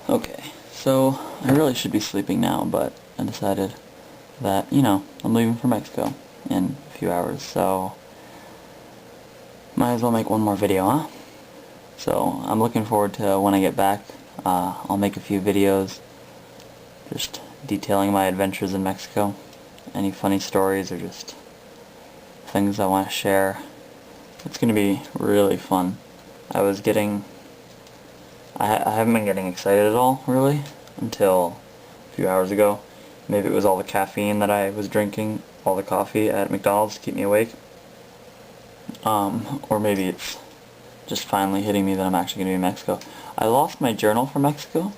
Okay, so I really should be sleeping now, but I decided that, I'm leaving for Mexico in a few hours, so might as well make one more video, huh? So I'm looking forward to when I get back. I'll make a few videos just detailing my adventures in Mexico. Any funny stories or just things I want to share. It's going to be really fun. I haven't been getting excited at all, really, until a few hours ago. Maybe it was all the caffeine that I was drinking, all the coffee at McDonald's to keep me awake. Or maybe it's just finally hitting me that I'm actually going to be in Mexico. I lost my journal from Mexico,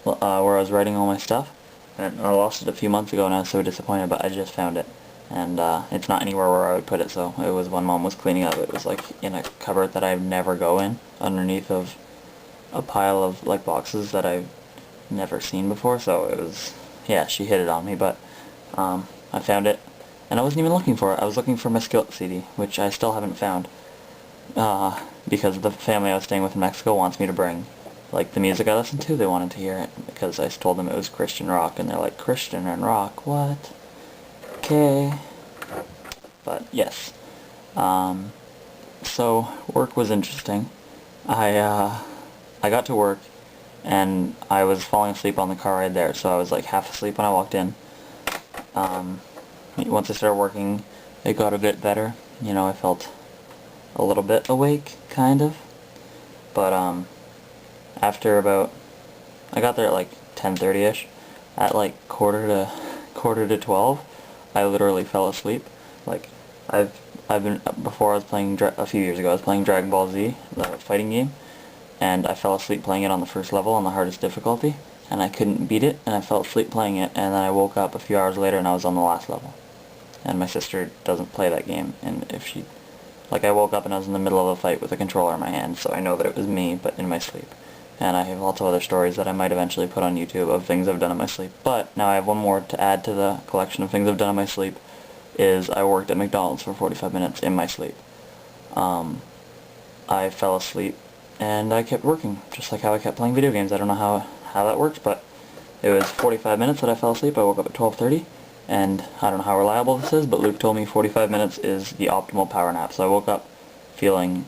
where I was writing all my stuff, and I lost it a few months ago and I was so disappointed, but I just found it. And it's not anywhere where I would put it, so it was when Mom was cleaning up. It was like in a cupboard that I never go in, underneath of a pile of like boxes that I've never seen before, so it was, yeah, she hid it on me, but I found it, and I wasn't even looking for it. I was looking for my Skillet CD, which I still haven't found, because the family I was staying with in Mexico wants me to bring, like, the music I listen to. They wanted to hear it, because I told them it was Christian rock, and they're like, Christian and rock, what? Okay. But, yes. So, work was interesting. I got to work, and I was falling asleep on the car ride there, so I was like half asleep when I walked in. Once I started working, it got a bit better. I felt a little bit awake, kind of. But after about, I got there at like 10:30ish. At like quarter to 12, I literally fell asleep. Like I've been, before I was playing a few years ago, I was playing Dragon Ball Z, the fighting game, and I fell asleep playing it on the first level on the hardest difficulty, and I couldn't beat it, and I fell asleep playing it, and then I woke up a few hours later and I was on the last level. And my sister doesn't play that game, and I woke up and I was in the middle of a fight with a controller in my hand, so I know that it was me, but in my sleep. And I have lots of other stories that I might eventually put on YouTube of things I've done in my sleep. But now I have one more to add to the collection of things I've done in my sleep, is I worked at McDonald's for 45 minutes in my sleep. I fell asleep, and I kept working, just like how I kept playing video games. I don't know how that works, but it was 45 minutes that I fell asleep. I woke up at 12:30, and I don't know how reliable this is, but Luke told me 45 minutes is the optimal power nap. So I woke up feeling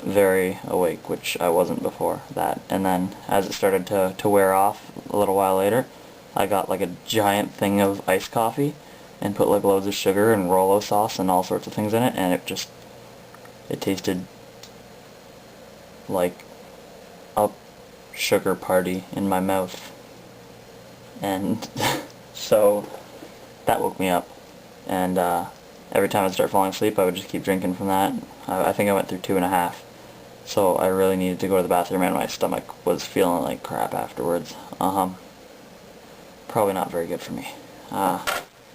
very awake, which I wasn't before that. And then as it started to wear off a little while later, I got like a giant thing of iced coffee and put like loads of sugar and Rolo sauce and all sorts of things in it, and it tasted like a sugar party in my mouth. And so that woke me up, and every time I'd start falling asleep I would just keep drinking from that. I think I went through 2.5, so I really needed to go to the bathroom, and my stomach was feeling like crap afterwards. Probably not very good for me.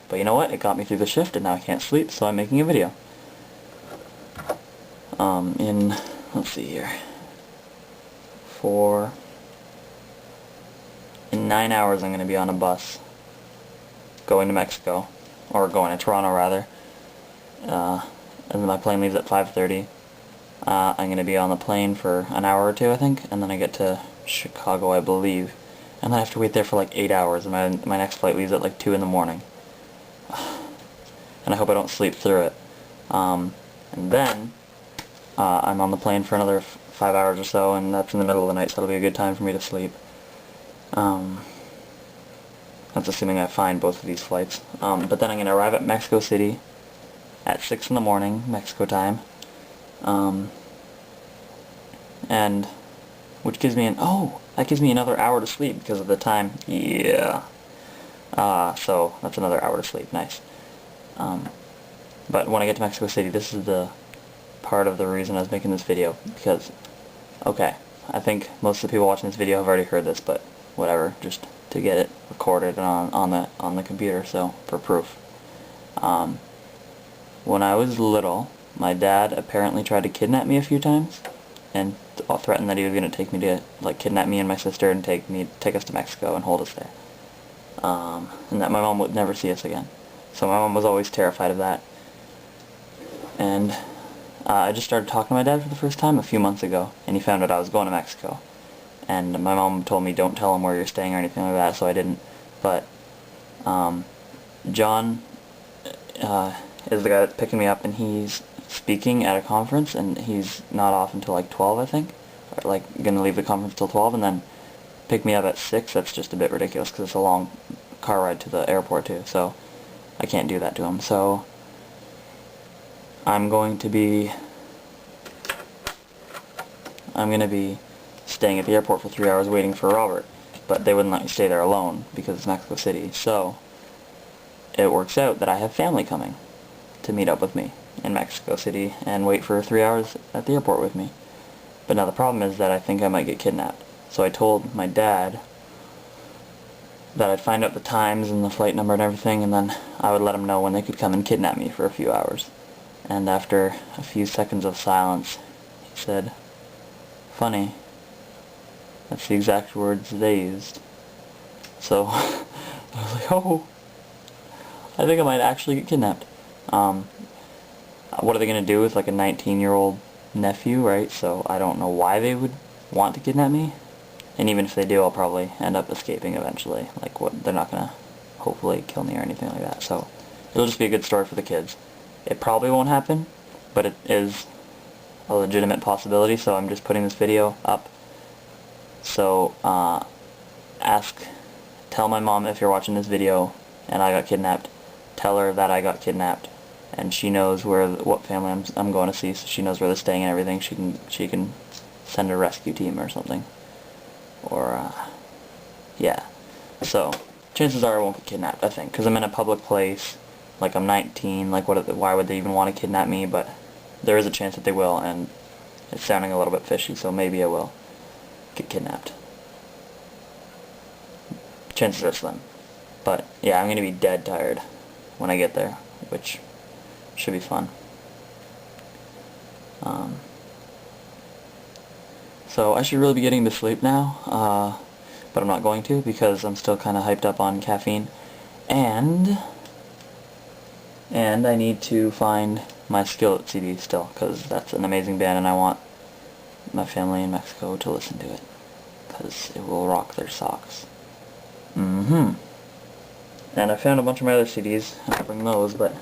But you know what, it got me through the shift, and now I can't sleep, so I'm making a video. Let's see here, in 9 hours I'm going to be on a bus going to Mexico, or going to Toronto rather, and my plane leaves at 5:30. I'm going to be on the plane for an hour or two, I think, and then I get to Chicago, I believe, and then I have to wait there for like 8 hours, and my next flight leaves at like 2 in the morning, and I hope I don't sleep through it. And then I'm on the plane for another 5 hours or so, and that's in the middle of the night, so it'll be a good time for me to sleep. That's assuming I find both of these flights. But then I'm going to arrive at Mexico City at 6 in the morning, Mexico time. And which gives me that gives me another hour to sleep because of the time. Yeah. So that's another hour to sleep. Nice. But when I get to Mexico City, this is the part of the reason I was making this video, because, okay, I think most of the people watching this video have already heard this, but whatever, just to get it recorded on the computer, so for proof. When I was little, my dad apparently tried to kidnap me a few times, and threatened that he was going to take me to, like, kidnap me and my sister and take us to Mexico and hold us there. And that my mom would never see us again. So my mom was always terrified of that. And I just started talking to my dad for the first time a few months ago, and he found out I was going to Mexico. and my mom told me don't tell him where you're staying or anything like that, so I didn't. But John is the guy that's picking me up, and he's speaking at a conference, and he's not off until like 12, I think. Or, like, gonna leave the conference till 12, and then pick me up at 6. That's just a bit ridiculous, because it's a long car ride to the airport, too, so I can't do that to him. So I'm going to be staying at the airport for 3 hours waiting for Robert, but they wouldn't let me stay there alone because it's Mexico City. So it works out that I have family coming to meet up with me in Mexico City and wait for 3 hours at the airport with me. But now the problem is that I think I might get kidnapped. So I told my dad that I'd find out the times and the flight number and everything, and then I would let him know when they could come and kidnap me for a few hours. And after a few seconds of silence, he said, "Funny. That's the exact words they used." So I was like, oh, I think I might actually get kidnapped. What are they going to do with like a 19-year-old nephew, right? So I don't know why they would want to kidnap me. And even if they do, I'll probably end up escaping eventually. Like, they're not going to hopefully kill me or anything like that. So it'll just be a good story for the kids. It probably won't happen, but it is a legitimate possibility, so I'm just putting this video up. So, tell my mom if you're watching this video and I got kidnapped, tell her that I got kidnapped, and she knows what family I'm going to see, so she knows where they're staying and everything. She can send a rescue team or something. Or, yeah. So, chances are I won't get kidnapped, I think, because I'm in a public place, like I'm 19, like why would they even want to kidnap me, but there is a chance that they will, and it's sounding a little bit fishy, so maybe I will get kidnapped. Chances are slim. But, yeah, I'm going to be dead tired when I get there, which should be fun. So I should really be getting to sleep now, but I'm not going to because I'm still kind of hyped up on caffeine, and I need to find my Skillet CD still, because that's an amazing band and I want my family in Mexico to listen to it, because it will rock their socks. And I found a bunch of my other CDs, and I'll bring those, but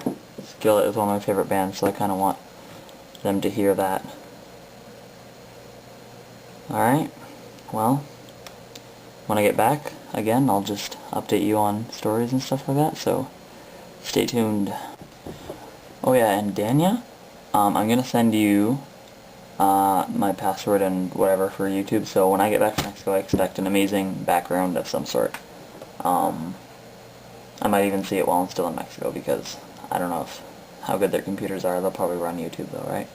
Skillet is one of my favorite bands, so I kind of want them to hear that. Alright, well, when I get back, again, I'll just update you on stories and stuff like that, so stay tuned. Oh yeah, and Dania, I'm going to send you my password and whatever for YouTube, so when I get back to Mexico, I expect an amazing background of some sort. I might even see it while I'm still in Mexico, because I don't know how good their computers are. They'll probably run YouTube though, right?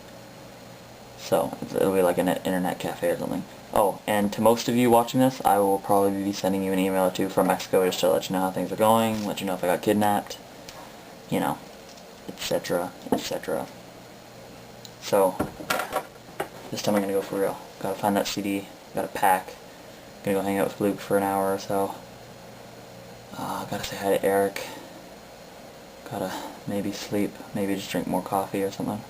So it'll be like an internet cafe or something. Oh, and to most of you watching this, I will probably be sending you an email or two from Mexico just to let you know how things are going, let you know if I got kidnapped, you know, etc., etc. So this time I'm gonna go for real. Gotta find that CD, gotta pack, gonna go hang out with Luke for an hour or so. Gotta say hi to Eric. Gotta maybe sleep, maybe just drink more coffee or something.